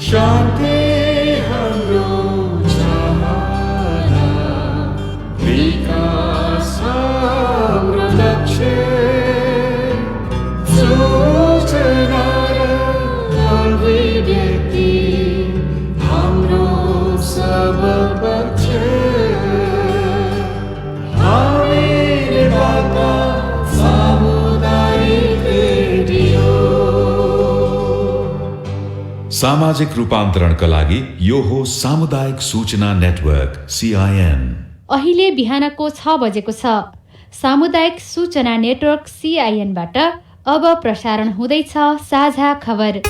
शान्ति हाम्रो चाहना, विकास हाम्रो लक्ष्य, सूचना र अभिव्यक्ति हाम्रो सब पक्ष। हामीले वार्ता सामुदायिक रेडियो। सामाजिक रूपान्तरणका लागि यो हो सामुदायिक सूचना नेटवर्क CIN। अहिले बिहानको 6 बजेको छ। सामुदायिक सूचना नेटवर्क CIN बाट अब प्रसारण हुँदैछ साझा खबर।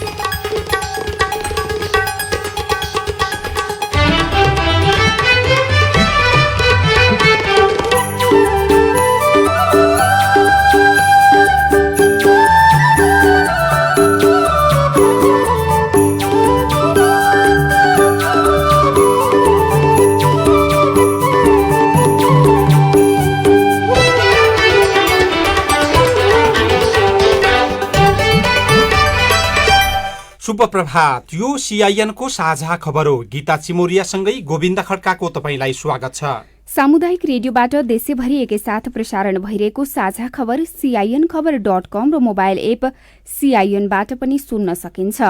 शुभ प्रभात। यो CIN को साझा खबर हो। गीता चिमोरियासँगै गोविन्द खड्काको तपाईलाई स्वागत छ। सामुदायिक रेडियोबाट देशैभरि एकैसाथ प्रसारण भइरहेको साझा खबर CINखबर.com र मोबाइल एप CIN-बाट पनि सुन्न सकिन्छ।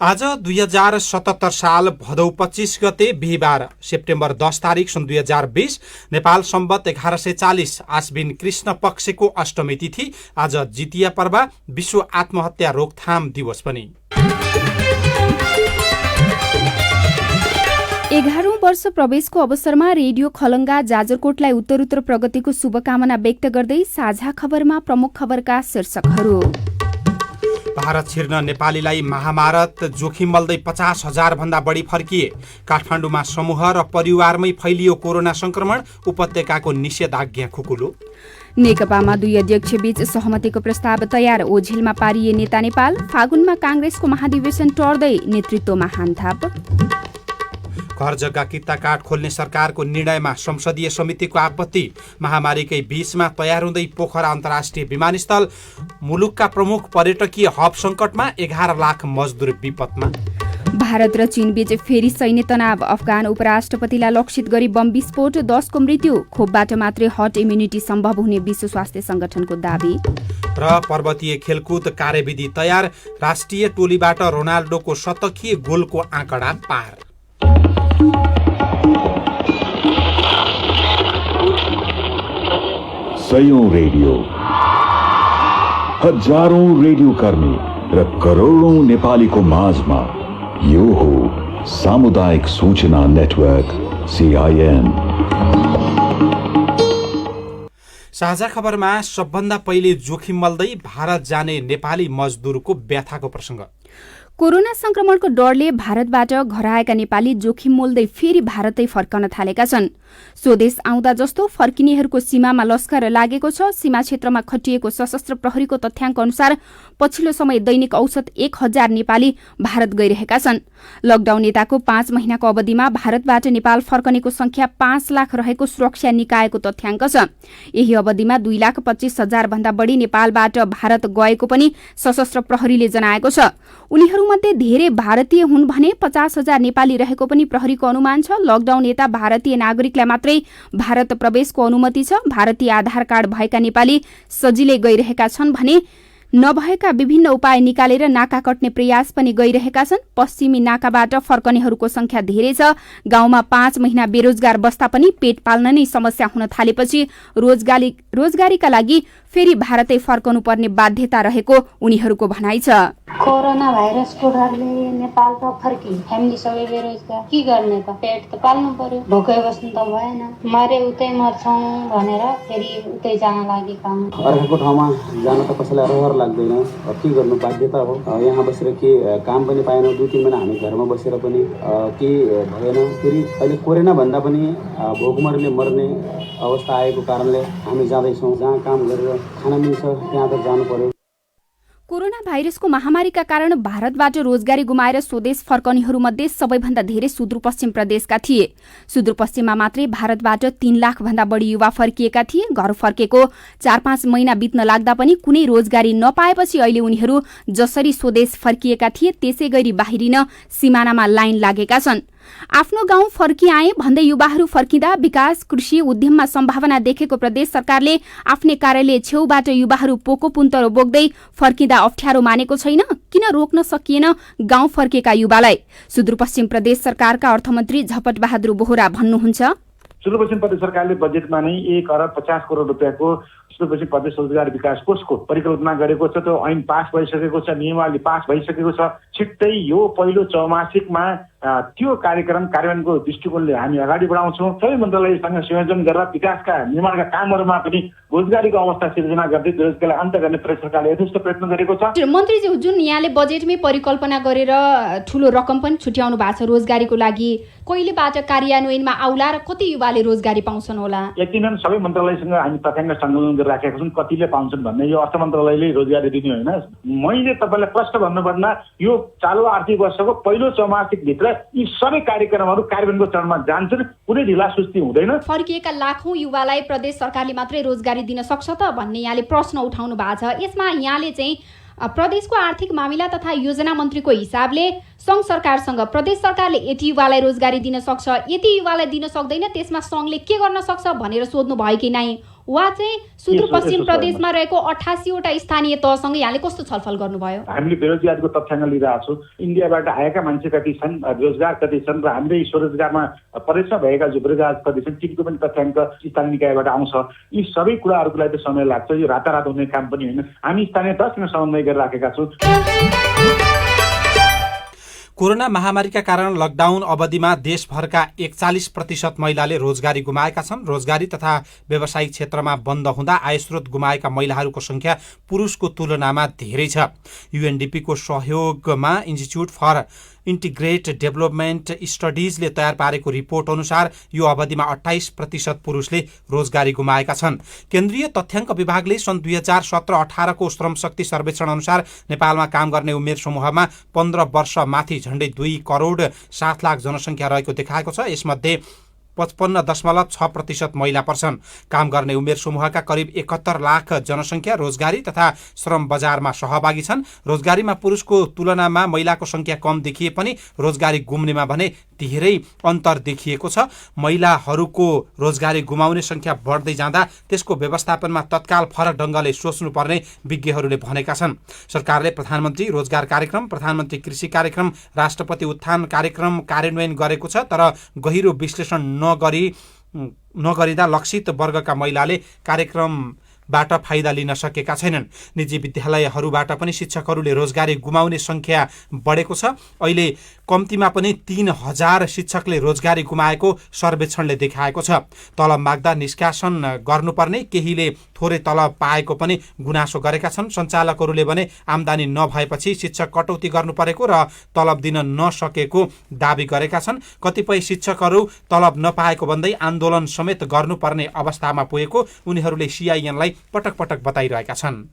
आज 2077 साल भदौ 25 गते बिहिबार सेप्टेम्बर 10 तारिक सन् 2020 नेपाल सम्वत 1140 आश्विन कृष्ण पक्षको अष्टमी तिथि। आज जितिया पर्व, विश्व आत्महत्या रोकथाम दिवस पनि। 11औं वर्ष प्रवेशको अवसरमा रेडियो खलङ्गा जाजरकोटलाई उत्तरोत्तर प्रगतिको शुभकामना व्यक्त गर्दै साझा खबरमा प्रमुख खबरका शीर्षकहरू। भारत छिर्न नेपालीलाई महामारत, जोखिम बल्दै 50,000 भन्दा बढी फर्किए। काठमाडौँमा समूह र परिवारमै फैलियो कोरोना संक्रमण, उपत्यकाको निषेधाज्ञा खुकुलो। नेकपामा दुई अध्यक्ष बीच सहमतिको प्रस्ताव तयार, ओझेलमा पारिए नेता नेपाल। फागुनमा कांग्रेसको महाधिवेशन टर्दै नेतृत्वमा हानथाप। घर जग्गा किता काठ खोल्ने सरकारको निर्णयमा संसदीय समितिको आपत्ति। महामारीकै बीचमा तयार हुँदै पोखरा अन्तर्राष्ट्रिय विमानस्थल। मुलुकका प्रमुख पर्यटकीय हब सङ्कटमा, 11 लाख मजदुर विपदमा। भारत र चीनबीच फेरि सैन्य तनाव, अफगान उपराष्ट्रपतिलाई लक्षित गरी बम विस्फोट, 10 को मृत्यु। खोपबाट मात्रै हर्ड इम्युनिटी सम्भव हुने विश्व स्वास्थ्य संगठनको दावी। र पर्वतीय खेलकुद कार्यविधि तयार, राष्ट्रिय टोलीबाट रोनाल्डोको शतकीय गोलको आँकडा पार। सयौं रेडियो, हजारौं रेडियो कर्मी र करोडौं नेपालीको माझमा यो हो सामुदायिक सूचना नेटवर्क CIN। साझा खबरमा सबभन्दा पहिले जोखिम मल्दै भारत जाने नेपाली मजदुरको व्यथाको प्रसङ्ग। कोरोना संक्रमणको डरले भारतबाट घर आएका नेपाली जोखिम मोल्दै फेरि भारतै फर्कन थालेका छन्। स्वदेश आउँदा जस्तो फर्किनेहरूको सीमामा लस्कर लागेको छ। सीमा क्षेत्रमा खटिएको सशस्त्र प्रहरीको तथ्याङ्क अनुसार पछिल्लो समय दैनिक औसत 1000 नेपाली भारत गइरहेका छन्। लकडाउन यताको 5 महिनाको अवधिमा भारतबाट नेपाल फर्कनेको संख्या 5 लाख रहेको सुरक्षा निकायको तथ्याङ्क छ। यही अवधिमा 2,25,000 भन्दा बढी नेपालबाट भारत गएको पनि सशस्त्र प्रहरीले जनाएको छ। उनीहरूमध्ये धेरै भारतीय हुन् भने 50,000 नेपाली रहेको पनि प्रहरीको अनुमान छ। लकडाउन यता भारतीय नागरिकलाई मात्रै भारत प्रवेशको अनुमति छ। भारतीय आधार कार्ड भएका नेपाली सजिलै गइरहेका छन् भने नभएका विभिन्न उपाय निकालेर नाका कट्ने प्रयास पनि गरिरहेका छन्। पश्चिमी नाकाबाट फर्कनेहरूको संख्या धेरै छ। गाउँमा 5 महिना बेरोजगार बस्दा पनि पेट पाल्न नै समस्या हुन थालेपछि रोजगारीका लागि फेरि भारतै फर्कनु पर्ने बाध्यता रहेको उनीहरूको भनाइ छ। कोरोना भाइरसको डरले नेपाल त फर्की, फ्यामिली सबै बेरोजगार, के गर्ने त? पेट त पाल्नु पर्यो, भोकै बस्नु त भएन। मरे उतै मर्छौँ भनेर फेरि उतै जान लागेका हौँ। अर्काको ठाउँमा जान त कसैलाई रहर लाग्दैन, के गर्नु, बाध्यता हो। यहाँ बसेर के काम पनि पाएनौँ, 2-3 महिना हामी घरमा बसेर पनि के भएन। फेरि अहिले कोरोना भन्दा पनि भोकमरीले मर्ने अवस्था आएको कारणले हामी जाँदैछौँ। जहाँ काम गरेर खान मिल्छ त्यहाँ त जानु पर्यो। कोरोना भाइरसको महामारीका कारण भारतबाट रोजगारी गुमाएर स्वदेश फर्कनेहरूमध्ये सबैभन्दा धेरै सुदूरपश्चिम प्रदेशका थिए। सुदूरपश्चिममा मात्रै भारतबाट 3 लाख भन्दा बढी युवा फर्किएका थिए। घर फर्केको 4-5 महिना बित्न लाग्दा पनि कुनै रोजगारी नपाएपछि अहिले उनीहरू जसरी स्वदेश फर्किएका थिए त्यसै गरी बाहिरिन सिमानामा लाइन लागेका छन्। आफ्नो गाउँ फर्किआए भन्दै युवाहरू फर्किँदा विकास कृषि उद्यममा सम्भावना देखेको प्रदेश सरकारले आफ्नै कार्यालय छेउबाट युवाहरू पोको पुन्तरो बोक्दै फर्किँदा अप्ठ्यारो मानेको छैन। किन रोक्न सकिएन गाउँ फर्केका युवालाई? सुदूरपश्चिम प्रदेश सरकारका अर्थमन्त्री झपट बहादुर बोहरा भन्नुहुन्छ, सुदूरपश्चिम प्रदेश सरकारले बजेटमा नै 1 अर्ब 50 करोड रुपियाँको सुदूरपश्चिम प्रदेश रोजगार विकास कोषको परिकल्पना गरेको छ। त्यो ऐन पास भइसकेको छ, नियमावली पास भइसकेको छ। छिट्टै यो पहिलो चौमासिकमा त्यो कार्यक्रम कार्यान्वयनको दृष्टिकोणले हामी अगाडि बढाउँछौँ। सबै मन्त्रालयसँग संयोजन गरेर विकासका निर्माणका कामहरूमा पनि रोजगारीको अवस्था सिर्जना गर्दै बेरोजगारीलाई अन्त्य गर्ने प्रदेश सरकारले यथेष्ट प्रयत्न गरेको छ। मन्त्रीजी, जुन यहाँले बजेटमै परिकल्पना गरेर ठूलो रकम पनि छुट्याउनु भएको छ रोजगारीको लागि, कहिलेबाट कार्यान्वयनमा आउला र कति युवाले रोजगारी पाउँछन् होला? यकिनन सबै मन्त्रालयसँग हामी तथ्याङ्क सङ्कलन गरिराखेका छौँ कतिले पाउँछन् भन्ने। यो अर्थ मन्त्रालयले रोजगारी दिने होइन। मैले तपाईँलाई प्रश्न भन्नुपर्दा यो चालु आर्थिक वर्षको पहिलो चौमासिकभित्र यी सबै कार्यक्रमहरू कार्यान्वयनको चरणमा जान्छन्, कुनै ढिला सुस्ती हुँदैन। फर्किएका लाखौं युवालाई प्रदेश सरकारले मात्रै रोजगारी दिन सक्छ त भन्ने यहाँले प्रश्न उठाउनु भएको छ। यसमा यहाँले चाहिँ प्रदेशको आर्थिक मामिला तथा योजना मन्त्रीको हिसाबले सङ्घ सरकारसँग प्रदेश सरकारले यति युवालाई रोजगारी दिन सक्छ, यति युवालाई दिन सक्दैन, त्यसमा सङ्घले के गर्न सक्छ भनेर सोध्नु भयो कि नै? वा चाहिँ सुदूरपश्चिम प्रदेशमा रहेको 88वटा स्थानीय तहसँग यहाँले कस्तो छलफल गर्नुभयो? हामीले बेरोजगारीको तथ्याङ्क लिइरहेको छौँ। इन्डियाबाट आएका मान्छे कति छन्, बेरोजगार कति छन् र हामीले स्वरोजगारमा प्रदेशमा भएका जो बेरोजगार कति छन् तिनको पनि तथ्याङ्क स्थानीय निकायबाट आउँछ। यी सबै कुराहरूको लागि त समय लाग्छ, यो रातारात हुने काम पनि होइन। हामी स्थानीय तहसँग समन्वय गरिराखेका छौँ। कोरोना महामारीका कारण लकडाउन अवधिमा देशभरका 41% महिलाले रोजगारी गुमाएका छन्। रोजगारी तथा व्यावसायिक क्षेत्रमा बन्द हुँदा आयस्रोत गुमाएका महिलाहरूको संख्या पुरुषको तुलनामा धेरै छ। युएनडीपीको सहयोगमा इन्स्टिच्युट फर इन्टिग्रेट डेभलपमेन्ट स्टडिजले तयार पारेको रिपोर्ट अनुसार यो अवधिमा 28% पुरुषले रोजगारी गुमाएका छन्। केन्द्रीय तथ्याङ्क विभागले सन् 2017-18 को श्रमशक्ति सर्वेक्षण अनुसार नेपालमा काम गर्ने उमेर समूहमा 15 वर्ष माथि झण्डै 2 करोड 7 लाख जनसङ्ख्या रहेको देखाएको छ। यसमध्ये 55.6% महिला पर्छन्। काम गर्ने उमेर समूहका करिब 71 लाख जनसङ्ख्या रोजगारी तथा श्रम बजारमा सहभागी छन्। रोजगारीमा पुरुषको तुलनामा महिलाको संख्या कम देखिए पनि रोजगारी गुम्नेमा भने धेरै अन्तर देखिएको छ। महिलाहरूको रोजगारी गुमाउने संख्या बढ्दै जाँदा त्यसको व्यवस्थापनमा तत्काल फरक ढङ्गले सोच्नुपर्ने विज्ञहरूले भनेका छन्। सरकारले प्रधानमन्त्री रोजगार कार्यक्रम, प्रधानमन्त्री कृषि कार्यक्रम, राष्ट्रपति उत्थान कार्यक्रम कार्यान्वयन गरेको छ, तर गहिरो विश्लेषण नगरिँदा लक्षित वर्गका महिलाले कार्यक्रमबाट फाइदा लिन सकेका छैनन्। निजी विद्यालयहरूबाट पनि शिक्षकहरूले रोजगारी गुमाउने संख्या बढेको छ। अहिले कम्तीमा पनि 3000 शिक्षकले रोजगारी गुमाएको सर्वेक्षणले देखाएको छ। तलब माग्दा निष्कासन गर्नुपर्ने, केहीले थोरै तलब पाएको पनि गुनासो गरेका छन्। सञ्चालकहरूले भने आम्दानी नभएपछि शिक्षक कटौती गर्नु परेको र तलब दिन नसकेको दाबी गरेका छन्। कतिपय शिक्षकहरू तलब नपाएको भन्दै आन्दोलन समेत गर्नुपर्ने अवस्थामा पुगेको उनीहरूले सीआईएनलाई पटक पटक बताइरहेका छन्।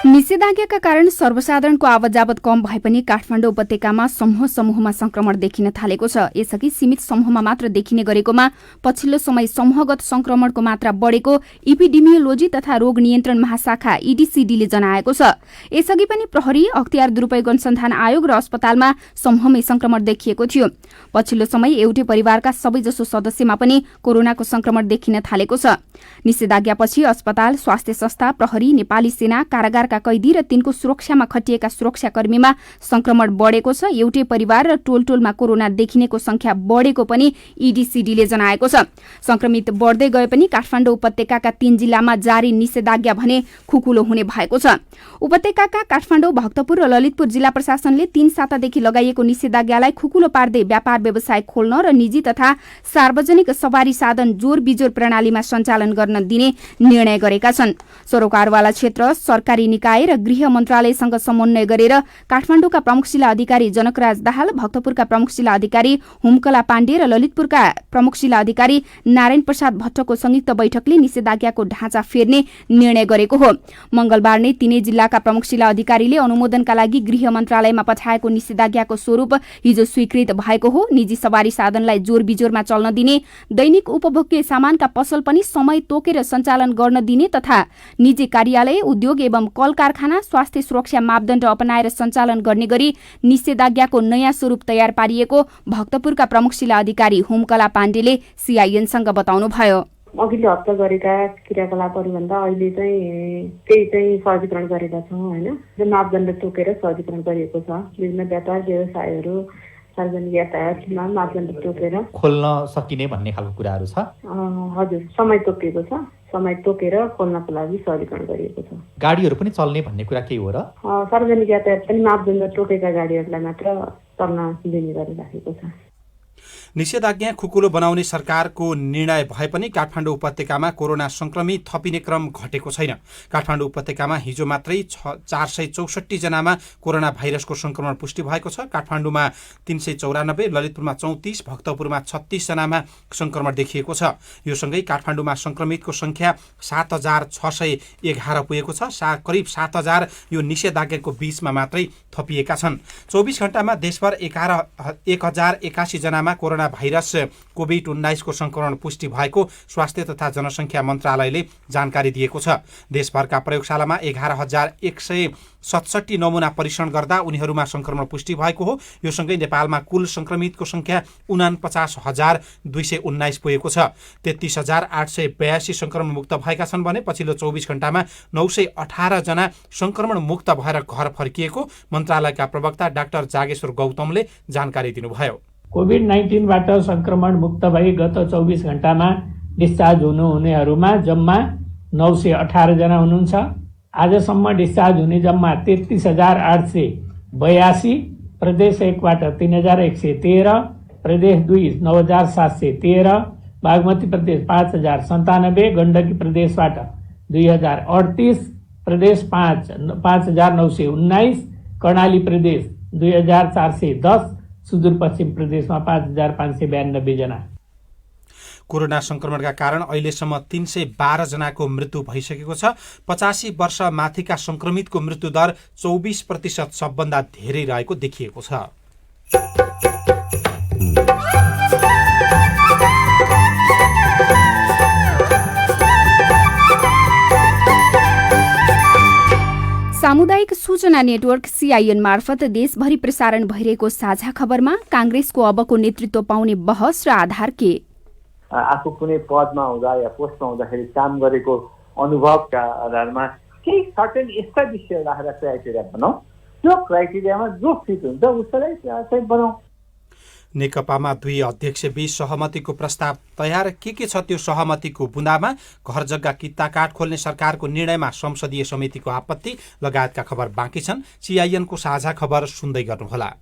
निषेधाज्ञाका कारण सर्वसाधारणको आवतजावत कम भए पनि काठमाडौँ उपत्यकामा समूहमा संक्रमण देखिन थालेको छ। यसअघि सीमित समूहमा मात्र देखिने गरेकोमा पछिल्लो समय समूहगत संक्रमणको मात्रा बढेको इपिडेमियोलोजी तथा रोग नियन्त्रण महाशाखा ईडीसीडीले जनाएको छ। यसअघि पनि प्रहरी, अख्तियार दुरूपयोग अनुसन्धान आयोग र अस्पतालमा समूहमै संक्रमण देखिएको थियो। पछिल्लो समय एउटै परिवारका सबैजसो सदस्यमा पनि कोरोनाको संक्रमण देखिन थालेको छ। निषेधाज्ञापछि अस्पताल, स्वास्थ्य संस्था, प्रहरी, नेपाली सेना, कारागारका कैदी र तिनको सुरक्षामा खटिएका सुरक्षाकर्मीमा संक्रमण बढेको छ। एउटै परिवार र टोलटोलमा कोरोना देखिनेको संख्या बढेको पनि ईडीसीडीले जनाएको छ। संक्रमित बढ्दै गए पनि काठमाडौँ उपत्यकाका 3 जिल्लामा जारी निषेधाज्ञा भने खुकुलो हुने भएको छ। उपत्यकाका काठमाडौँ, भक्तपुर र ललितपुर जिल्ला प्रशासनले 3 सातादेखि लगाइएको निषेधाज्ञालाई खुकुलो पार्दै व्यापार व्यवसाय खोल्न र निजी तथा सार्वजनिक सवारी साधन जोर बिजोर प्रणालीमा सञ्चालन गर्न दिने निर्णय गरेका छन्। सरोकारवाला क्षेत्र, सरकारी निकाय निकाय र गृह मन्त्रालयसँग समन्वय गरेर काठमाडौँका प्रमुख जिल्ला अधिकारी जनकराज दाहाल, भक्तपुरका प्रमुख जिल्ला अधिकारी हुमकला पाण्डे र ललितपुरका प्रमुख जिल्ला अधिकारी नारायण प्रसाद भट्टको संयुक्त बैठकले निषेधाज्ञाको ढाँचा फेर्ने निर्णय गरेको हो। मंगलबार नै तीनै जिल्लाका प्रमुख जिल्ला अधिकारीले अनुमोदनका लागि गृह मन्त्रालयमा पठाएको निषेधाज्ञाको स्वरूप हिजो स्वीकृत भएको हो। निजी सवारी साधनलाई जोर बिजोरमा चल्न दिने, दैनिक उपभोग्य सामानका पसल पनि समय तोकेर सञ्चालन गर्न दिने तथा निजी कार्यालय, उद्योग एवं कल कारखाना स्वास्थ्य सुरक्षा मापदण्ड अपनाएर सञ्चालन गर्ने गरी निषेधाज्ञाको नयाँ स्वरूप तयार पारिएको भक्तपुरका प्रमुख जिल्ला अधिकारी हुमकला पाण्डेले सीआईएनसँग बताउनुभयो। अघिल्लो हप्ता गरेका क्रियाकलापहरूभन्दा अहिले त्यही सहजीकरण गरेका छौँ होइन। मापदण्ड तोकेर सहजीकरण गरिएको छ। विभिन्न व्यापार व्यवसायहरू सार्वजनिक यातायातमा मापदण्ड तोकेर खोल्न सकिने भन्ने खालको कुराहरू छ। हजुर, समय तोकेको छ। समय तोकेर खोल्नको लागि सहजीकरण गरिएको छ। गाडीहरू पनि चल्ने भन्ने कुरा के हो र? सार्वजनिक यातायात पनि मापदण्ड तोकेका गाडीहरूलाई मात्र चल्न दिने गरी राखेको छ। निषेधाज्ञा खुकुलो बनाउने सरकारको निर्णय भए पनि काठमाडौँ उपत्यकामा कोरोना संक्रमित थपिने क्रम घटेको छैन। काठमाडौँ उपत्यकामा हिजो मात्रै 464 जनामा कोरोना भाइरसको संक्रमण पुष्टि भएको छ। काठमाडौँमा 394, ललितपुरमा 34, भक्तपुरमा 36 जनामा संक्रमण देखिएको छ। यो सँगै काठमाडौँमा संक्रमितको संख्या 7611 पुगेको छ। करिब 7000 यो निषेधाज्ञाको बीचमा मात्रै थपिएका छन्। 24 घण्टामा देशभर 1081 जनामा कोरोना भाइरस कोभिड-19 को संक्रमण पुष्टि भएको स्वास्थ्य तथा जनसङ्ख्या मन्त्रालयले जानकारी दिएको छ। देशभरका प्रयोगशालामा 11167 नमुना परीक्षण गर्दा उनीहरूमा संक्रमण पुष्टि भएको हो। यो सँगै नेपालमा कुल संक्रमितको संख्या 49,219 पुगेको छ। 33,882 संक्रमण मुक्त भएका छन् भने पछिल्लो 24 घण्टामा 918 जना संक्रमण मुक्त भएर घर फर्किएको मन्त्रालयका प्रवक्ता डाक्टर जागेश्वर गौतमले जानकारी दिनुभयो। कोभिड-19बाट संक्रमण मुक्त भई गत 24 घण्टामा डिस्चार्ज हुनेहरूमा जम्मा 918 जना हुनुहुन्छ। आजसम्म डिस्चार्ज हुने जम्मा 33,882, प्रदेश 1बाट 3,113, प्रदेश 2 9,713, बागमती प्रदेश 5,097, गण्डकी प्रदेशबाट 2,038, प्रदेश 5 5,919, कर्णाली प्रदेश 2,410, सुदूरपश्चिम प्रदेशमा 5,592 जना। कोरोना संक्रमणका कारण अहिलेसम्म 312 जनाको मृत्यु भइसकेको छ। 85 वर्ष माथिका संक्रमितको मृत्यु दर 24% सबभन्दा धेरै रहेको देखिएको छ। सामुदायिक सूचना नेटवर्क सीआईएन मार्फत देशभरि प्रसारण भइरहेको साझा खबरमा कांग्रेसको अबको नेतृत्व पाउने बहस र आधार के? आफू कुनै पदमा हुँदा या पोस्टमा हुँदाखेरि काम गरेको अनुभवका आधारमा केही सर्टेन यस्ता विषय राखेर क्राइटेरिया बनाऊ। त्यो क्राइटेरियामा जो फिट हुन्छ उसलाई चाहिँ बनाऊ। नेकपामा दुई अध्यक्षबीच सहमतिको प्रस्ताव तयार के छ त्यो सहमतिको बुँदामा घर जग्गा कित्ता काठ खोल्ने सरकारको निर्णयमा संसदीय समितिको आपत्ति लगायतका खबर बाँकी छन्। सीआईएनको साझा खबर सुन्दै गर्नुहोला।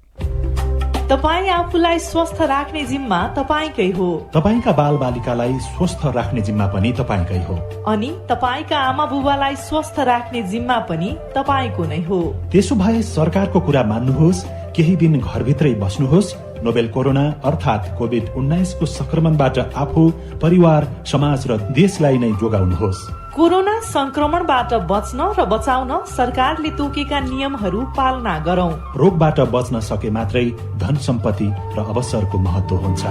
तपाई आफूलाई स्वस्थ राख्ने जिम्मा तपाईकै हो। तपाईका बालबालिकालाई स्वस्थ राख्ने जिम्मा पनि तपाईकै हो। अनि तपाईका आमा बुबालाई स्वस्थ राख्ने जिम्मा पनि तपाईको नै हो। त्यसो भए सरकारको कुरा मान्नुहोस्, केही दिन घरभित्रै बस्नुहोस्, नोभेल कोरोना अर्थात् कोभिड-19 को संक्रमणबाट आफू, परिवार, समाज र देशलाई नै जोगाउनुहोस्। कोरोना संक्रमणबाट बच्न र बचाउन सरकारले तोकेका नियमहरू पालना गरौं। रोगबाट बच्न सके मात्रै धन सम्पत्ति र अवसरको महत्व हुन्छ।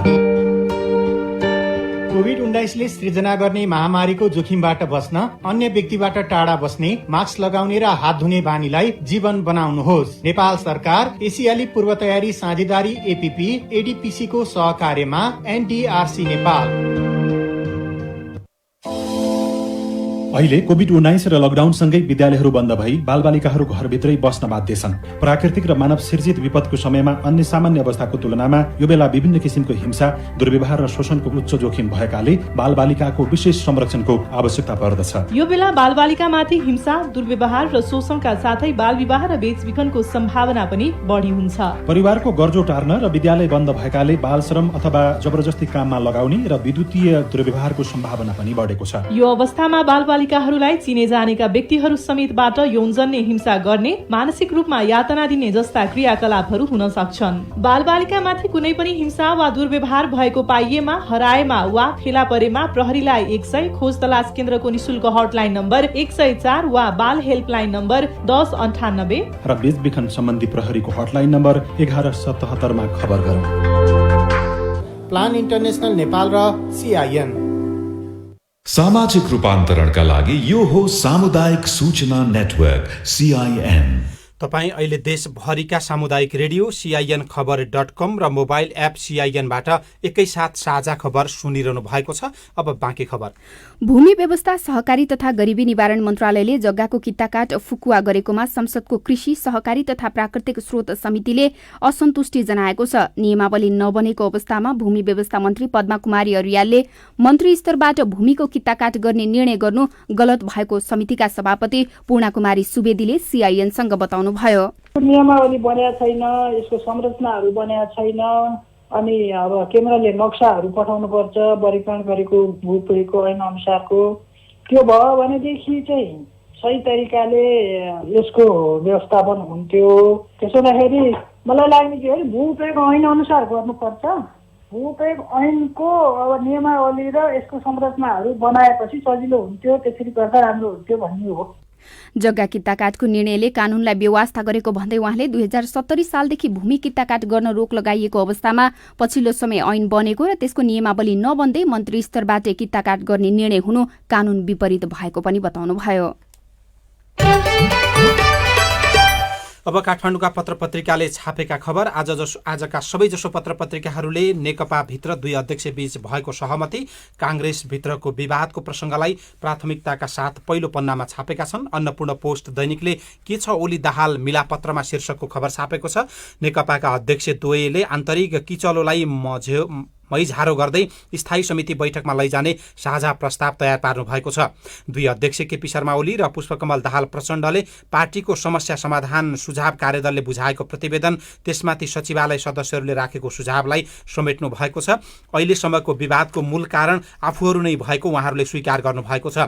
कोभिड-19ले सृजना गर्ने महामारीको जोखिमबाट बस्न अन्य व्यक्तिबाट टाढा बस्ने, मास्क लगाउने र हात धुने बानीलाई जीवन बनाउनुहोस्। नेपाल सरकार एसियाली पूर्व तयारी साझेदारी एपीपी एडीपीसी को सहकार्यमा एनडीआरसी नेपाल। अहिले कोभिड-19 र लकडाउन सँगै विद्यालयहरू बन्द भई बालबालिकाहरू घरभित्रै बस्न बाध्य छन्। प्राकृतिक र मानव सिर्जित विपदको समयमा अन्य सामान्य अवस्थाको तुलनामा यो बेला विभिन्न किसिमको हिंसा, दुर्व्यवहार र शोषणको उच्च जोखिम भएकाले बालबालिकाको विशेष संरक्षणको आवश्यकता पर्दछ। यो बेला बालबालिकामाथि हिंसा, दुर्व्यवहार र शोषणका साथै बालविवाह र बेचबिखनको सम्भावना पनि बढी हुन्छ। परिवारको गर्जो टार्न र विद्यालय बन्द भएकाले बाल श्रम अथवा जबरजस्ती काममा लगाउने र विद्युतीय दुर्व्यवहारको सम्भावना पनि बढेको छ। यो अवस्थामा बालबालिका बालबालिकाहरूलाई चिने जानेका व्यक्तिहरू समेतबाट यौनजन्य हिंसा गर्ने, मानसिक रूपमा यातना दिने जस्ता क्रियाकलापहरू हुन सक्छन्। बालबालिकामाथि कुनै पनि हिंसा वा दुर्व्यवहार भएको पाइएमा, हराएमा वा फेला परेमा प्रहरीलाई 100, खोज तलास केन्द्रको निशुल्क हटलाइन नम्बर 104 वा बाल हेल्पलाइन नम्बर 1098 र बेचबिखन सम्बन्धी प्रहरीको हटलाइन नम्बर 1177 मा खबर गरौँ। प्लान इन्टरनेसनल नेपाल र CIN। सामाजिक रूपान्तरणका लागि यो हो सामुदायिक सूचना नेटवर्क CIN। तपाईँ अहिले देशभरिका सामुदायिक रेडियो CIN खबर.com र मोबाइल एप CIN-बाट एकैसाथ साझा खबर सुनिरहनु भएको छ। अब बाँकी खबर। भूमि व्यवस्था, सहकारी तथा गरिबी निवारण मन्त्रालयले जग्गाको कित्ताकाट फुकुवा गरेकोमा संसदको कृषि, सहकारी तथा प्राकृतिक स्रोत समितिले असन्तुष्टि जनाएको छ। नियमावली नबनेको अवस्थामा भूमि व्यवस्था मन्त्री पद्मा कुमारी अर्यालले मन्त्री स्तरबाट भूमिको कित्ताकाट गर्ने निर्णय गर्नु गलत भएको समितिका सभापति पूर्णा कुमारी सुवेदीले CIN-सँग बताउनु भयो। नियमावली बनेको छैन, यसको संरचनाहरू बनेको छैन, अनि अब केन्द्रले नक्साहरू पठाउनु पर्छ वर्गीकरण गरेको भूप्रयोगको ऐन अनुसारको। त्यो भयो भनेदेखि चाहिँ सही तरिकाले यसको व्यवस्थापन हुन्थ्यो। त्यसो हुँदाखेरि मलाई लाग्ने के हो, भूप्रयोग ऐन अनुसार गर्नुपर्छ। भूप्रयोग ऐनको अब नियमावली र यसको संरचनाहरू बनाएपछि सजिलो हुन्थ्यो, त्यसरी गर्दा राम्रो हुन्थ्यो भन्ने हो। जग्गा कित्ताकाटको निर्णयले कानूनलाई बेवास्ता गरेको भन्दै उहाँले 2070 सालदेखि भूमि कित्ताकाट गर्न रोक लगाइएको अवस्थामा पछिल्लो समय ऐन बनेको र त्यसको नियमावली नबन्दै मन्त्री स्तरबाट कित्ताकाट गर्ने निर्णय हुनु कानून विपरीत भएको पनि बताउनुभयो। अब काठमाडौँका पत्र पत्रिकाले छापेका खबर। आजका सबैजसो पत्र पत्रिकाहरूले नेकपा भित्र दुई अध्यक्ष बीच भएको सहमति, कांग्रेस भित्रको विवादको प्रसङ्गलाई प्राथमिकताका साथ पहिलो पन्नामा छापेका छन्। अन्नपूर्ण पोस्ट दैनिकले के छ ओली दाहाल मिलापत्रमा शीर्षकको खबर छापेको छ। नेकपाका अध्यक्ष द्वयले आन्तरिक किचलोलाई मैझारो गर्दै स्थायी समिति बैठकमा लैजाने साझा प्रस्ताव तयार पार्नु भएको छ। दुई अध्यक्ष केपी शर्मा ओली र पुष्पकमल दाहाल प्रचण्डले पार्टीको समस्या समाधान सुझाव कार्यदलले बुझाएको प्रतिवेदन, त्यसमाथि सचिवालय सदस्यहरूले राखेको सुझावलाई समेट्नु भएको छ। अहिलेसम्मको विवादको मूल कारण आफूहरू नै भएको उहाँहरूले स्वीकार गर्नु भएको छ।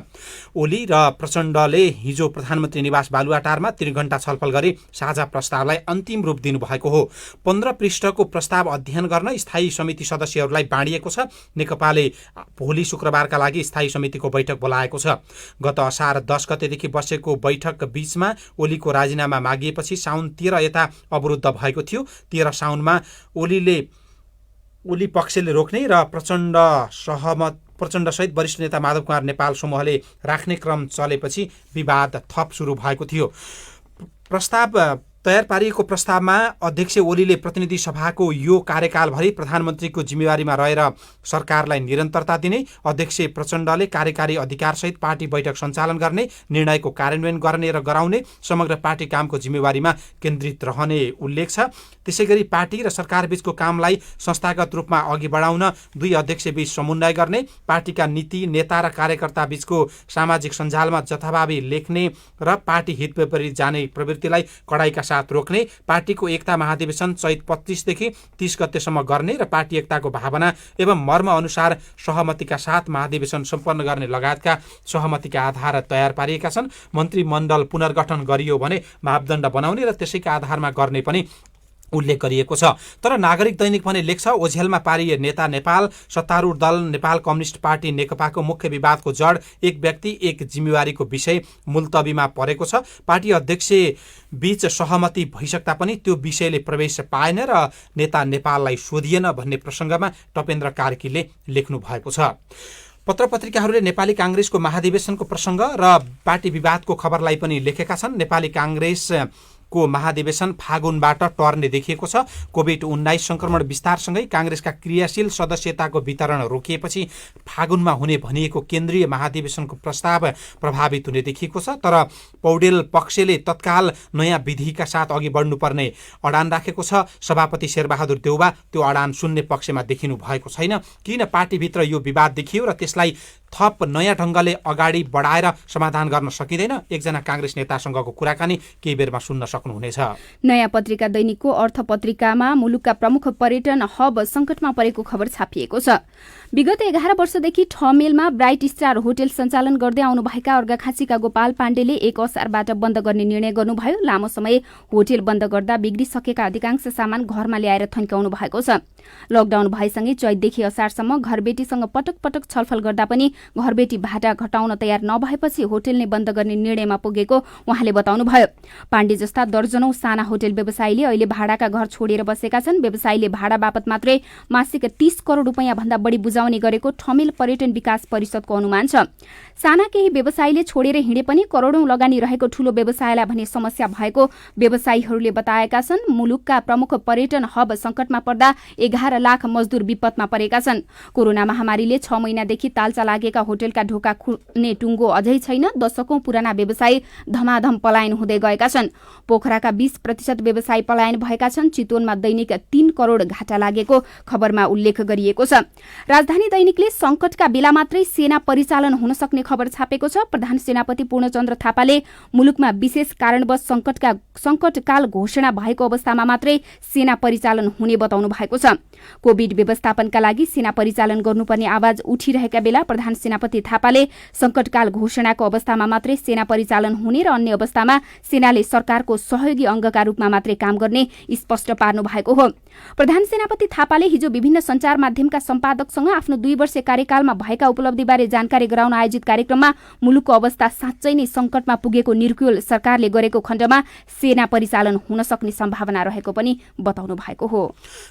ओली र प्रचण्डले हिजो प्रधानमन्त्री निवास बालुवाटारमा 3 घण्टा छलफल गरी साझा प्रस्तावलाई अन्तिम रूप दिनुभएको हो। 15 पृष्ठको प्रस्ताव अध्ययन गर्न स्थायी समिति सदस्यहरू बाँडिएको छ। नेकपाले भोलि शुक्रबारका लागि स्थायी समितिको बैठक बोलाएको छ। गत असार 10 गतेदेखि बसेको बैठक बीचमा ओलीको राजीनामा मागिएपछि साउन 13 यता अवरुद्ध भएको थियो। 13 साउनमा ओली पक्षले रोक्ने र प्रचण्डसहित वरिष्ठ नेता माधव कुमार नेपाल समूहले राख्ने क्रम चलेपछि विवाद थप सुरु भएको थियो। प्रस्ताव तयार पारिएको प्रस्तावमा अध्यक्ष ओलीले प्रतिनिधि सभाको यो कार्यकालभरि प्रधानमन्त्रीको जिम्मेवारीमा रहेर सरकारलाई निरन्तरता दिने, अध्यक्ष प्रचण्डले कार्यकारी अधिकारसहित पार्टी बैठक सञ्चालन गर्ने, निर्णयको कार्यान्वयन गर्ने र गराउने, समग्र पार्टी कामको जिम्मेवारीमा केन्द्रित रहने उल्लेख छ। त्यसैगरी पार्टी र सरकारबीचको कामलाई संस्थागत रूपमा अघि बढाउन दुई अध्यक्षबीच समन्वय गर्ने, पार्टीका नीति, नेता र कार्यकर्ता बीचको सामाजिक सञ्जालमा जथाभावी लेख्ने र पार्टी हित विपरीत जाने प्रवृत्तिलाई कडाइका साथ रोक्ने, पार्टीको एकता महाधिवेशन चैत 25 देखि 30 गतेसम्म गर्ने र पार्टी एकताको भावना एवं मर्म अनुसार सहमतिका साथ महाधिवेशन सम्पन्न गर्ने लगायतका सहमतिका आधार तयार पारिएका छन्। मन्त्रीमण्डल पुनर्गठन गरियो भने मापदण्ड बनाउने र त्यसैका आधारमा गर्ने पनि उल्लेख गरिएको छ। तर नागरिक दैनिक भने लेख्छ ओझेलमा पारिए नेता नेपाल, सत्तारूढ दल नेपाल कम्युनिस्ट पार्टी नेकपाको मुख्य विवादको जड एक व्यक्ति एक जिम्मेवारीको विषय मुल्तबीमा परेको छ। पार्टी अध्यक्ष बीच सहमति भइसक्दा पनि त्यो विषयले प्रवेश पाएन र नेता नेपाललाई सोधिएन भन्ने प्रसङ्गमा टपेन्द्र कार्कीले लेख्नु भएको छ। पत्र पत्रिकाहरूले नेपाली कांग्रेसको महाधिवेशनको प्रसङ्ग र पार्टी विवादको खबरलाई पनि लेखेका छन्। नेपाली कांग्रेसको महाधिवेशन फागुनबाट टर्ने देखिएको छ। कोभिड-19 संक्रमण विस्तारसँगै कांग्रेसका क्रियाशील सदस्यताको वितरण रोकिएपछि फागुनमा हुने भनिएको केन्द्रीय महाधिवेशनको प्रस्ताव प्रभावित हुने देखिएको छ। तर पौडेल पक्षले तत्काल नयाँ विधिका साथ अघि बढ्नुपर्ने अडान राखेको छ। सभापति शेरबहादुर देउबा त्यो अडान सुन्ने पक्षमा देखिनु भएको छैन। किन पार्टीभित्र यो विवाद देखियो र त्यसलाई थप नयाँ ढङ्गले अगाडि बढाएर समाधान गर्न सकिँदैन? एकजना कांग्रेस नेतासँगको कुराकानी केही बेरमा सुन्न सक्छौं। सक्नुहुनेछ। नयाँ पत्रिका दैनिकको अर्थ पत्रिकामा मुलुकका प्रमुख पर्यटन हब संकटमा परेको खबर छापिएको छ। विगत 11 वर्षदेखि ठमेलमा ब्राइट स्टार होटल सञ्चालन गर्दै आउनुभएका अर्घाखाँचीका गोपाल पाण्डेले 1 असारबाट बन्द गर्ने निर्णय गर्नुभयो। लामो समय होटल बन्द गर्दा बिग्रिसकेका अधिकांश सामान घरमा ल्याएर थन्क्याउनु भएको छ। लकडाउन भएसँगै चैतदेखि असारसम्म घरबेटीसँग पटक पटक छलफल गर्दा पनि घरबेटी भाडा घटाउन तयार नभएपछि होटल नै बन्द गर्ने निर्णयमा पुगेको उहाँले बताउनुभयो। पाण्डे जस्ता दर्जनौं साना होटल व्यवसायीले अहिले भाडाका घर छोडेर बसेका छन्। व्यवसायीले भाडा बापत मात्रै मासिक 30 करोड रुपैयाँ भन्दा बढी बुझाउने गरेको ठमेल पर्यटन विकास परिषदको अनुमान छ। साना केही व्यवसायीले छोडेर हिँडे पनि करोडौं लगानी रहेको ठूलो व्यवसायलाई भने समस्या भएको व्यवसायीहरूले बताएका छन्। मुलुकका प्रमुख पर्यटन हब संकटमा पर्दा 11 लाख मजदूर विपदमा परेका छन्। कोरोना महामारीले 6 महिनादेखि ताल्चा लागेका होटलका ढोका खुल्ने टुङ्गो अझै छैन। दशकौं पुराना व्यवसायी धमाधम पलायन हुँदै गएका छन्। पोखराका 20% व्यवसायी पलायन भएका छन्। चितवनमा दैनिक 3 करोड घाटा लागेको खबरमा उल्लेख गरिएको छ। राजधानी दैनिकले संकटका बेला मात्रै सेना परिचालन हुन सक्ने खबर छापेको छ। प्रधान सेनापति पूर्णचन्द्र थापाले मुलुकमा विशेष कारणवश संकटकाल घोषणा भएको अवस्थामा मात्रै सेना परिचालन हुने बताउनु भएको छ। कोभिड व्यवस्थापनका लागि सेना परिचालन गर्नुपर्ने आवाज उठिरहेका बेला प्रधान सेनापति थापाले संकटकाल घोषणाको अवस्थामा मात्रै सेना परिचालन हुने र अन्य अवस्थामा सेनाले सरकारको सहयोगी अंगका रूपमा मात्रै काम गर्ने स्पष्ट पार्नु भएको हो। प्रधान सेनापति थापाले हिजो विभिन्न सञ्चार माध्यमका सम्पादकसँग आफ्नो 2 वर्षे कार्यकालमा भएका उपलब्धिबारे जानकारी गराउन आयोजित कार्यक्रममा मुलुकको अवस्था साँच्चै नै संकटमा पुगेको निर्कुल सरकारले गरेको खण्डमा सेना परिचालन हुन सक्ने सम्भावना रहेको पनि बताउनु भएको हो।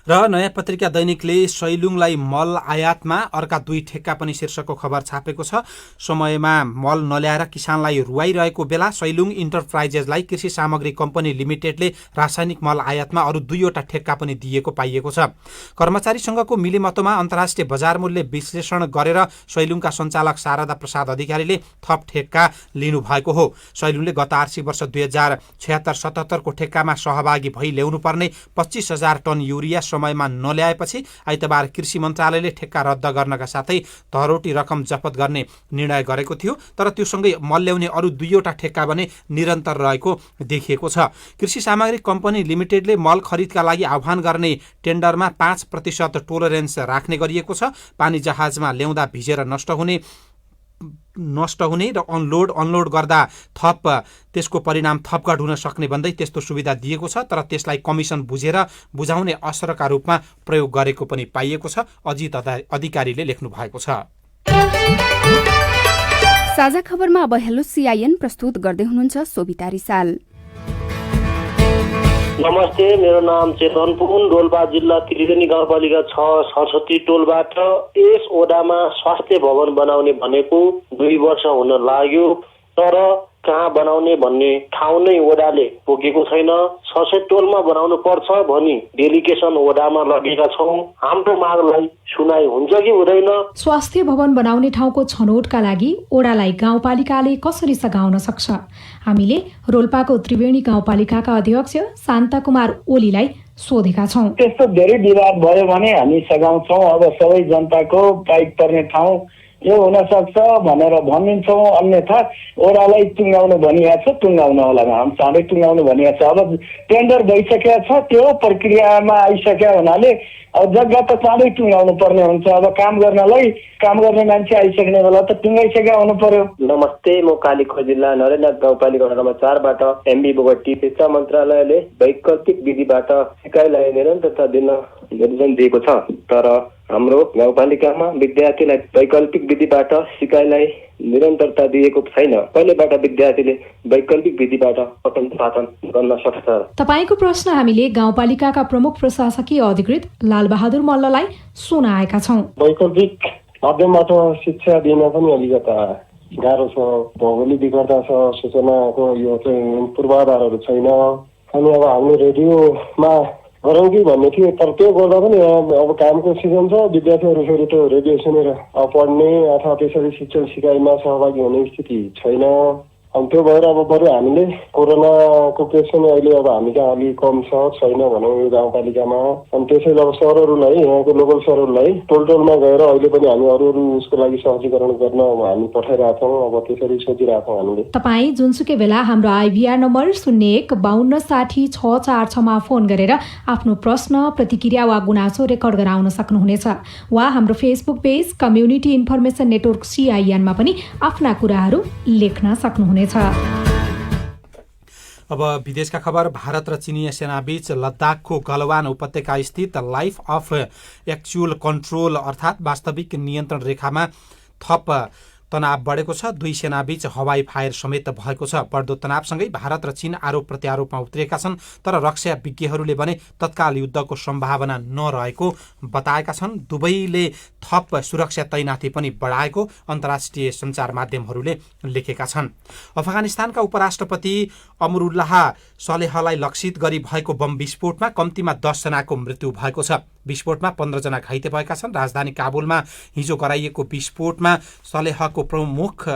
र नयाँ पत्रिका दैनिकले सैलुङलाई मल आयातमा अर्का 2 ठेक्का पनि शीर्षकको खबर छापेको छ। समयमा मल नल्याएर किसानलाई रुवाइरहेको बेला सैलुङ इन्टरप्राइजेसलाई कृषि सामग्री कम्पनी लिमिटेडले रासायनिक मल आयातमा अरू 2वटा ठेक्का पनि दिएको पाइएको छ। कर्मचारी संघको मिलेमतोमा अन्तर्राष्ट्रिय बजार मूल्य विश्लेषण गरेर सैलुङका सञ्चालक शारदा प्रसाद अधिकारीले थप ठेक्का लिनुभएको हो। सैलुङले गत आर्थिक वर्ष 2076-77 को ठेक्कामा सहभागी भई ल्याउनुपर्ने 25,000 टन युरिया समयमा नल्याएपछि आइतबार कृषि मन्त्रालयले ठेक्का रद्द गर्नका साथै धरोटी रकम जफत गर्ने निर्णय गरेको थियो। तर त्योसँगै मल ल्याउने अरू 2वटा ठेक्का भने निरन्तर रहेको देखिएको छ। कृषि सामग्री कम्पनी लिमिटेडले मल खरिदका लागि आह्वान गर्ने टेन्डरमा 5% टोलरेन्स राख्ने गरिएको छ। पानी जहाजमा ल्याउँदा भिजेर नष्ट हुने र अनलोड गर्दा त्यसको परिणाम थपघट हुन सक्ने भन्दै त्यस्तो सुविधा दिएको छ। तर त्यसलाई कमिसन बुझेर बुझाउने असरका रूपमा प्रयोग गरेको पनि पाइएको छ। अजित अधिकारीले लेख्नु भएको छ। साझा खबरमा अब हेलो सीआईएन प्रस्तुत गर्दै हुनुहुन्छ सोभिता रिसाल। नमस्ते, मेरो नाम चेतन पुन, डोल्पा जिल्ला त्रिवेणी गाउँपालिका 6 सरस्वती टोलबाट। यस ओडामा स्वास्थ्य भवन बनाउने भनेको 2 वर्ष हुन लाग्यो, तर कहाँ बनाउने भन्ने ठाउँ नै ओडाले पुगेको छैन। सरस्वती टोलमा बनाउनु पर्छ भनी डेलिगेसन ओडामा लगेका छौँ। हाम्रो मागलाई सुनाइ हुन्छ कि हुँदैन? स्वास्थ्य भवन बनाउने ठाउँको छनौटका लागि ओडालाई गाउँपालिकाले कसरी सघाउन सक्छ? हामीले रोल्पाको त्रिवेणी गाउँपालिकाका अध्यक्ष शान्ता कुमार ओलीलाई सोधेका छौँ। त्यस्तो धेरै विवाद भयो भने हामी सघाउँछौँ। अब सबै जनताको पाइक पर्ने ठाउँ यो हुन सक्छ भनेर भनिन्छौँ। अन्यथा ओडालाई टुङ्गाउनु भनिएको छ, टुङ्गाउन होला, हामी चाँडै टुङ्गाउनु भनिएको छ। अब टेन्डर भइसकेको छ, त्यो प्रक्रियामा आइसक्यो हुनाले अब जग्गा त चाँडै टुङ्गाउनु पर्ने हुन्छ। अब काम गर्ने मान्छे आइसक्ने बेला त टुङ्गाइसकेका हुनु पर्यो। नमस्ते, म कालीकोट जिल्ला नरेन्द्र गाउँपालिका नम्बर 4 बाट एमबी बोगटी। शिक्षा मन्त्रालयले वैकल्पिक विधिबाट सिकाइलाई निरन्तरता दिन निर्देशन दिएको छ, तर हाम्रो गाउँपालिकामा विद्यार्थीलाई वैकल्पिक विधिबाट सिकाइलाई निरन्तरता दिएको छैन। पहिलेबाट विद्यार्थीले वैकल्पिक विधिबाट पठन पाठन गर्न सक्छ। तपाईको प्रश्न हामीले गाउँपालिकाका प्रमुख प्रशासकीय अधिकृत लालबहादुर मल्ललाई सुनाएका छौँ। वैकल्पिक माध्यमबाट शिक्षा दिन पनि अलिकता गाह्रो छ। भौगोलिक विकटता छ, सूचनाको यो चाहिँ पूर्वाधारहरू छैन। अनि अब हामीले रेडियोमा गरौँ कि भन्ने थियो, तर त्यो गर्दा पनि अब कामको सिजन छ। विद्यार्थीहरू फेरि त्यो रेडियो सुनेर पढ्ने अथवा त्यसरी शिक्षण सिकाइमा सहभागी हुने स्थिति छैन। अनि त्यो भएर अब बरु हामीले कोरोनाको केस पनि अहिले अब हामी कहाँ अलि कम छैन भनौँ यो गाउँपालिकामा। अनि त्यसैले अब सरहरूलाई यहाँको लोकल सरहरूलाई टोलमा गएर अहिले पनि हामी अरू उसको लागि सहजीकरण गर्न हामी पठाइरहेका छौँ। अब त्यसरी सोचिरहेका छौँ हामीले। तपाईँ जुनसुकै बेला हाम्रो IVR नम्बर 01-5260-646मा फोन गरेर आफ्नो प्रश्न, प्रतिक्रिया वा गुनासो रेकर्ड गराउन सक्नुहुनेछ वा हाम्रो Facebook page community information network CIN मा पनि आफ्ना कुराहरू लेख्न सक्नुहुनेछ। अब विदेशका खबर। भारत र चिनिया सेनाबीच लद्दाखको गलवान उपत्यका स्थित लाइफ अफ एक्चुअल कन्ट्रोल अर्थात् वास्तविक नियन्त्रण रेखामा थप तनाव बढेको छ। दुई सेनाबीच हवाई फायर समेत भएको छ। बढ्दो तनावसँगै भारत र चीन आरोप प्रत्यारोपमा उत्रिएका छन्, तर रक्षा विज्ञहरूले भने तत्काल युद्धको सम्भावना नरहेको बताएका छन्। दुवैले थप सुरक्षा तैनाथी पनि बढाएको अन्तर्राष्ट्रिय सञ्चार माध्यमहरूले लेखेका छन्। अफगानिस्तानका उपराष्ट्रपति अमरुल्लाह सलेहलाई लक्षित गरी भएको बम विस्फोटमा कम्तीमा 10 जनाको मृत्यु भएको छ। विस्फोटमा 15 जना घाइते भएका छन्। राजधानी काबुलमा हिजो गराइएको विस्फोटमा सलेहको प्रमुख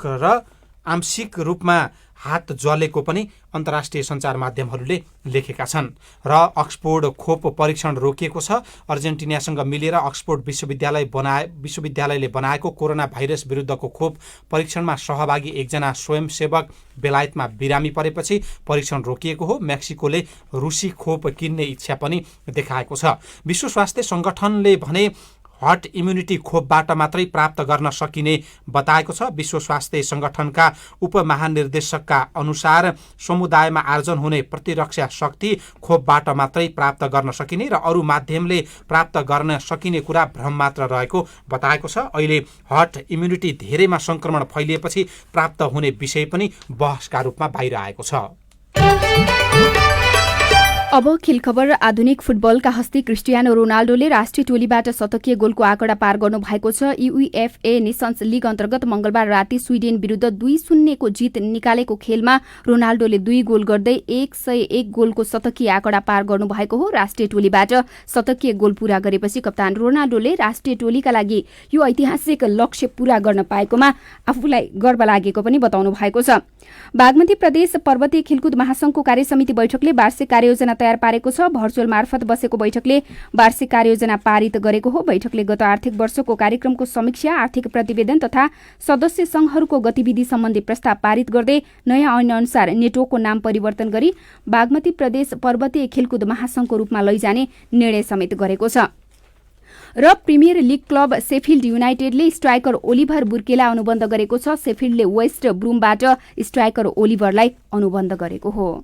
र आंशिक रूपमा हात जलेको पनि अन्तर्राष्ट्रिय सञ्चार माध्यमहरूले लेखेका छन्। र अक्सफोर्ड खोप परीक्षण रोकिएको छ। अर्जेन्टिनासँग मिलेर अक्सफोर्ड विश्वविद्यालयले बनाएको कोरोना भाइरस विरुद्धको खोप परीक्षणमा सहभागी एकजना स्वयंसेवक बेलायतमा बिरामी परेपछि परीक्षण रोकिएको हो। मेक्सिकोले रुसी खोप किन्ने इच्छा पनि देखाएको छ। विश्व स्वास्थ्य संगठनले भने हर्ट इम्युनिटी खोपबाट मात्रै प्राप्त गर्न सकिने बताएको छ। विश्व स्वास्थ्य संगठनका उपमहानिर्देशकका अनुसार समुदायमा आर्जन हुने प्रतिरक्षा शक्ति खोपबाट मात्रै प्राप्त गर्न सकिने र अरू माध्यमले प्राप्त गर्न सकिने कुरा भ्रम मात्र रहेको बताएको छ। अहिले हर्ट इम्युनिटी धेरैमा संक्रमण फैलिएपछि प्राप्त हुने विषय पनि बहसका रूपमा बाहिर आएको छ। अब खेल खबर। आधुनिक फुटबलका हस्ती क्रिस्टियानो रोनाल्डोले राष्ट्रिय टोलीबाट शतकीय गोलको आँकडा पार गर्नु भएको छ। UEFA नेसन्स लीग अन्तर्गत मंगलबार राति स्विडेन विरुद्ध 2-0 को जित निकालेको खेलमा रोनाल्डोले 2 गोल गर्दै 101 गोलको शतकीय आँकडा पार गर्नु भएको हो। राष्ट्रिय टोलीबाट शतकीय गोल पूरा गरेपछि कप्तान रोनाल्डोले राष्ट्रिय टोलीका लागि यो ऐतिहासिक लक्ष्य पूरा गर्न पाएकोमा आफूलाई गर्व लागेको पनि बताउनु भएको छ। बागमती प्रदेश पर्वतीय खेलकुद महासंघको कार्यसमिति बैठकले वार्षिक कार्ययोजना तयार पारेको छ। भर्चुअल मार्फत बसेको बैठकले वार्षिक कार्ययोजना पारित गरेको हो। बैठकले गत आर्थिक वर्षको कार्यक्रमको समीक्षा, आर्थिक प्रतिवेदन तथा सदस्य संघहरूको गतिविधि सम्बन्धी प्रस्ताव पारित गर्दै नयाँ ऐन अनुसार नेटवर्कको नाम परिवर्तन गरी बागमती प्रदेश पर्वतीय खेलकुद महासंघको रूपमा लैजाने निर्णय समेत गरेको छ। र प्रिमियर लीग क्लब सेफिल्ड युनाइटेडले स्ट्राइकर ओलिभर बुर्केला अनुबन्ध गरेको छ। सेफिल्डले वेस्ट ब्रुमबाट स्ट्राइकर ओलिभरलाई अनुबन्ध गरेको हो।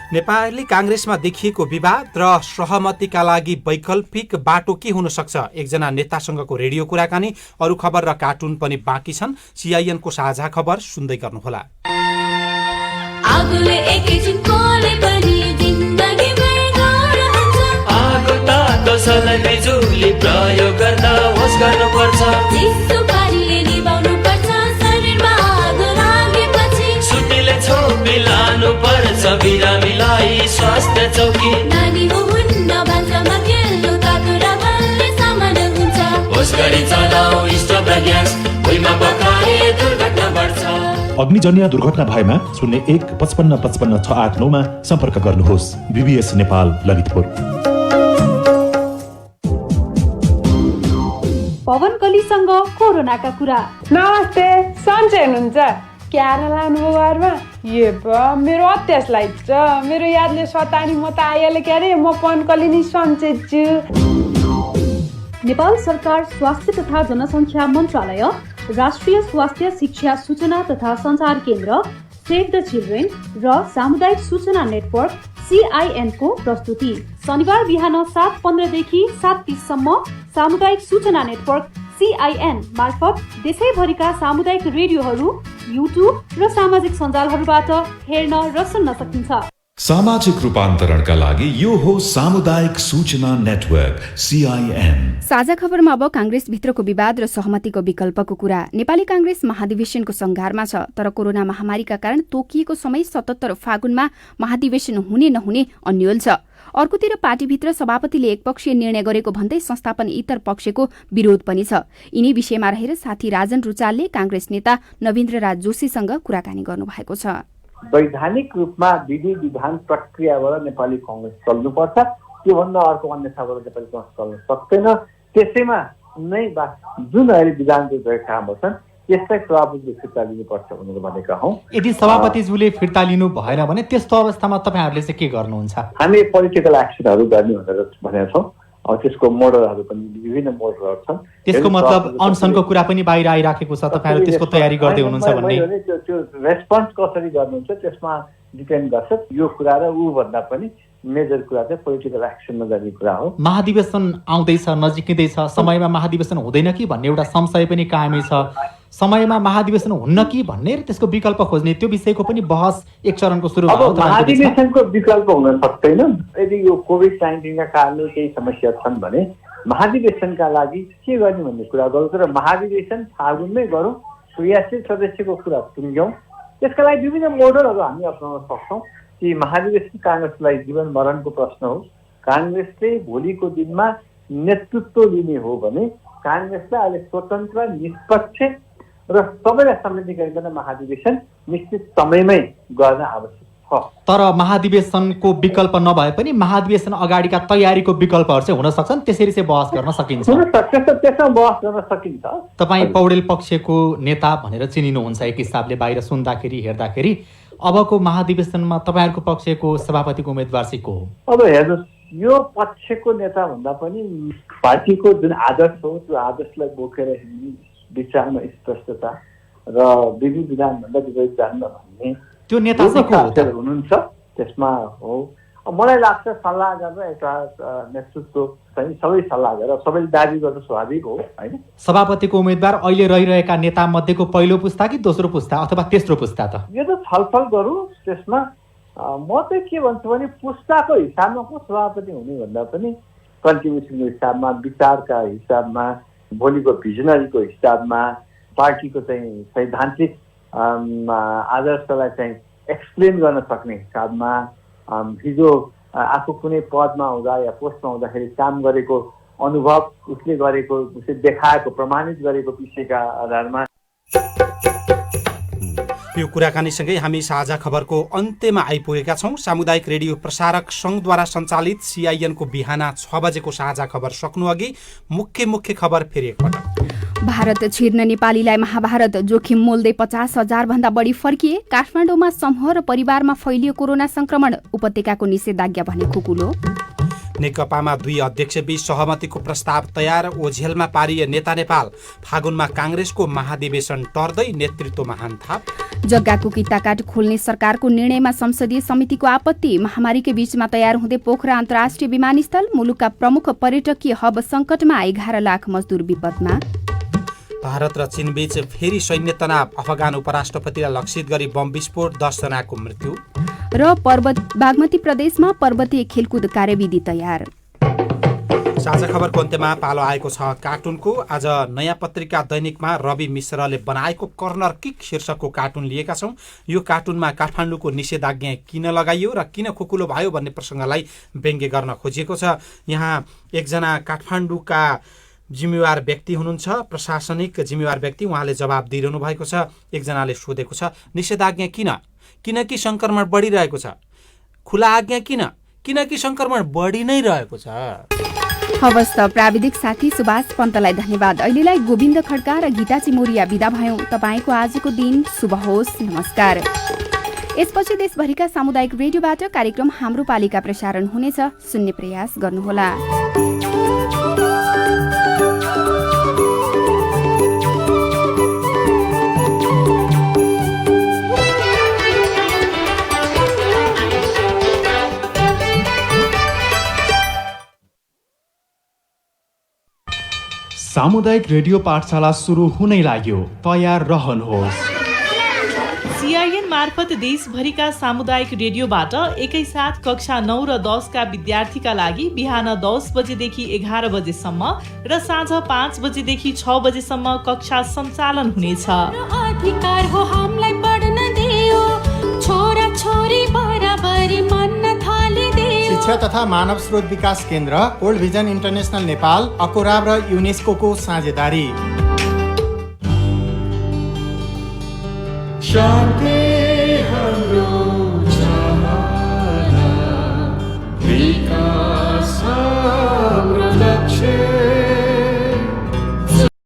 नेपाली कांग्रेसमा देखिएको विवाद र सहमतिका लागि वैकल्पिक बाटो के हुन सक्छ? एकजना नेतासँगको रेडियो कुराकानी, अरू खबर र कार्टुन पनि बाँकी छन्। CIN को साझा खबर सुन्दै गर्नुहोला। बिजुली प्रयोग गर्दा होस गर्नुपर्छ। सुटीले छोपी लानु पर्छ बिरामीलाई स्वास्थ्य चौकी। नानी हुन्न भान्सामा खेल्नु तातो र बलले सामान हुन्छ। होस गरी चलाऊ स्टोभ र ग्यास, भुइँमा पकाए दुर्घटना बढ्छ। अग्निजन्य दुर्घटना भएमा 01 55 55 689 मा सम्पर्क गर्नुहोस्। BBS नेपाल ललितपुर। पवन कलीसँग कोरोनाका कुरा। नमस्ते, सन्चै हुनुहुन्छ? क्यार लानुभयो घरमा? मेरो अत्यास लाग्छ। मेरो यादले सतानी म त आइहालेँ क्यारे। म पवन कली नि सन्चै छु। नेपाल सरकार स्वास्थ्य तथा जनसङ्ख्या मन्त्रालय, राष्ट्रिय स्वास्थ्य शिक्षा सूचना तथा सञ्चार केन्द्र, सेभ द चिल्ड्रेन र सामुदायिक सूचना नेटवर्क CIN को प्रस्तुति। शनिबार बिहान 7:15 देखि 7:30 सम्म सामुदायिक सूचना नेटवर्क CIN मार्फत देशैभरिका सामुदायिक रेडियोहरू, युट्युब र सामाजिक सञ्जालहरूबाट हेर्न र सुन्न सकिन्छ। सामाजिक रूपान्तरणका लागि यो हो सामुदायिक सूचना नेटवर्क CIN। साझा खबरमा अब कांग्रेसभित्रको विवाद र सहमतिको विकल्पको कुरा। नेपाली कांग्रेस महाधिवेशनको संघारमा छ, तर कोरोना महामारीका कारण तोकिएको समय 77 फागुनमा महाधिवेशन हुने नहुने अन्यल छ। अर्कोतिर पार्टीभित्र सभापतिले एकपक्षीय निर्णय गरेको भन्दै संस्थापन इतर पक्षको विरोध पनि छ। यिनै विषयमा रहेर साथी राजन रुचालले कांग्रेस नेता नवीन्द्र राज जोशीसँग कुराकानी गर्नुभएको छ। वैधानिक रूपमा विधि विधान प्रक्रियाबाट नेपाली कांग्रेस चल्नुपर्छ, त्योभन्दा अर्को अन्यथाबाट नेपाली कांग्रेस चल्न सक्दैन। त्यसैमा नै जुन अहिले विधानको गएका कामहरू छन् त्यसलाई सभापतिले फिर्ता लिनुपर्छ भनेर भनेका हौँ। यदि सभापतिज्यूले फिर्ता लिनु भएन भने त्यस्तो अवस्थामा तपाईँहरूले चाहिँ के गर्नुहुन्छ? हामी पोलिटिकल एक्सनहरू गर्ने भनेर भनेका छौँ। त्यसको मोडलहरू पनि विभिन्न मोडलहरू छन्। त्यसको मतलब अनसनको कुरा पनि बाहिर आइराखेको छ, तपाईँहरू त्यसको तयारी गर्दै हुनुहुन्छ भन्ने? त्यो रेस्पोन्स कसरी गर्नुहुन्छ त्यसमा डिपेन्ड गर्छ। यो कुरा र ऊ भन्दा पनि मेजर कुरा चाहिँ पोलिटिकल एक्सनमा जाने कुरा हो। महाधिवेशन आउँदैछ, नजिकिँदैछ, समयमा महाधिवेशन हुँदैन कि भन्ने एउटा संशय पनि कायमै छ। समयमा महाधिवेशन हुन्न कि भन्ने र त्यसको विकल्प खोज्ने त्यो विषयको पनि बहस एक चरणको सुरु भयो। महाधिवेशनको विकल्प हुन सक्दैन। यदि यो कोभिड-19 का कारणले केही समस्या छन् भने महाधिवेशनका लागि के गर्ने भन्ने कुरा गरौँ, तर महाधिवेशन फागुनमै गरौँ, क्रियाशील सदस्यको कुरा टुङ्ग्यौँ। त्यसका लागि विभिन्न मोडलहरू हामी अप्नाउन सक्छौँ कि महाधिवेशन कांग्रेसलाई जीवन मरणको प्रश्न हो। कांग्रेसले भोलिको दिनमा नेतृत्व लिने हो भने कांग्रेसलाई अहिले स्वतन्त्र, निष्पक्ष र सबैलाई सम्मिलित गरिकन महाधिवेशन निश्चित समयमै गर्न आवश्यक छ। तर महाधिवेशनको विकल्प नभए पनि महाधिवेशन अगाडिका तयारीको विकल्पहरू चाहिँ हुन सक्छन्, त्यसरी चाहिँ बहस गर्न सकिन्छ। त्यसमा बहस गर्न सकिन्छ। तपाईँ पौडेल पक्षको नेता भनेर चिनिनुहुन्छ एक हिसाबले बाहिर सुन्दाखेरि हेर्दाखेरि। अबको महाधिवेशनमा तपाईँहरूको पक्षको सभापतिको उम्मेदवार चाहिँ को हो? अब हेर्नुहोस्, यो पक्षको नेता भन्दा पनि पार्टीको जुन आदर्श हो त्यो आदर्शलाई बोकेर हिँड्ने विचारमा स्पष्टता र विधि विधानभन्दा विपरीत जान्न भन्ने त्यो नेता चाहिँ हुनुहुन्छ। त्यसमा हो मलाई लाग्छ सल्लाह गरेर एउटा नेतृत्व चाहिँ सबै सल्लाह गरेर सबैले दाबी गर्नु स्वाभाविक हो हैन। सभापतिको उम्मेदवार अहिले रहिरहेका नेता मध्येको पहिलो पुस्ता कि दोस्रो पुस्ता अथवा तेस्रो पुस्ता त? यो त छलफल गरौँ। त्यसमा म चाहिँ के भन्छु भने पुस्ताको हिसाबमा को सभापति हुने भन्दा पनि कन्ट्रिब्युसनको हिसाबमा, विचारका हिसाबमा, भोलिको भिजनरीको हिसाबमा, पार्टीको चाहिँ सैद्धान्तिक आदर्शलाई चाहिँ एक्सप्लेन गर्न सक्ने हिसाबमा, हिजो आफू कुनै पदमा हुँदा या पोस्टमा हुँदाखेरि काम गरेको अनुभव, उसले गरेको, उसले देखाएको, प्रमाणित गरेको विषयका आधारमा। यो कुराकानीसँगै हामी साझा खबरको अन्त्यमा आइपुगेका छौँ। सामुदायिक रेडियो प्रसारक सङ्घद्वारा सञ्चालित CIN को बिहान 6 बजेको साझा खबर सक्नु अघि मुख्य खबर फेरि एकपटक। भारत छिर्न नेपालीलाई महाभारत, जोखिम मोल्दै 50,000 भन्दा बढी फर्किए। काठमाडौँमा समूह र परिवारमा फैलियो कोरोना संक्रमण, उपत्यकाको निषेधाज्ञा भने खुकुलो। नेकपामा 2 अध्यक्षबीच सहमतिको प्रस्ताव तयार, ओझेलमा पारिए नेता नेपाल। फागुनमा कांग्रेसको महाधिवेशन टर्दै नेतृत्वमा हानथाप। जग्गाको किताकाट खोल्ने सरकारको निर्णयमा संसदीय समितिको आपत्ति। महामारीकै बीचमा तयार हुँदै पोखरा अन्तर्राष्ट्रिय विमानस्थल, मुलुकका प्रमुख पर्यटकीय हब सङ्कटमा, 11 लाख मजदुर विपदमा। भारत र चीनबीच फेरि सैन्य तनाव, अफगान उपराष्ट्रपतिलाई लक्षित गरी बम विस्फोट, 10 जनाको मृत्यु। र बागमती प्रदेशमा पर्वतीय खेलकुद कार्यविधि तयार। साझा खबरको अन्त्यमा पालो आएको छ कार्टुनको। आज नयाँ पत्रिका दैनिकमा रवि मिश्रले बनाएको कर्नर किक शीर्षकको कार्टुन लिएका छौँ। यो कार्टुनमा काठमाडौँको निषेधाज्ञा किन लगाइयो र किन खुकुलो भयो भन्ने प्रसङ्गलाई व्यङ्ग्य गर्न खोजिएको छ। यहाँ एकजना काठमाडौँका जिम्मेवार व्यक्ति हुनुहुन्छ, प्रशासनिक जिम्मेवार व्यक्ति, उहाँले जवाब दिइरहनु भएको छ। एकजनाले सोधेको छ निषेधाज्ञा किन? किनकि सङ्क्रमण बढिरहेको छ। खुला आज्ञा किन? किनकि सङ्क्रमण बढी नै रहेको छ। हवस् त, प्राविधिक साथी सुभाष पन्तलाई धन्यवाद। अहिलेलाई गोविन्द खड्का र गीता चिमोरिया बिदा भयौँ। तपाईँको आजको दिन शुभ होस्। नमस्कार। यसपछि देशभरिका सामुदायिक रेडियोबाट कार्यक्रम हाम्रो पालिका प्रसारण हुनेछ, सुन्ने प्रयास गर्नुहोला। सामुदायिक रेडियो पाठशाला सुरु हुनै लाग्यो, तयार रहनुहोस्। CIN मार्फत देशभरिका सामुदायिक रेडियोबाट एकैसाथ कक्षा 9 र 10 का विद्यार्थीका लागि बिहान 10 बजेदेखि 11 बजेसम्म र साँझ 5 बजेदेखि 6 बजेसम्म कक्षा सञ्चालन हुनेछ। अधिकार हो हामीलाई पढ्न दियो, छोरा छोरी बराबरी मान्न थालिदियो। शिक्षा तथा मानव स्रोत विकास केन्द्र, ओल्ड भिजन इन्टरनेसनल नेपाल, अकोराब र युनेस्को साझेदारी। शान्ति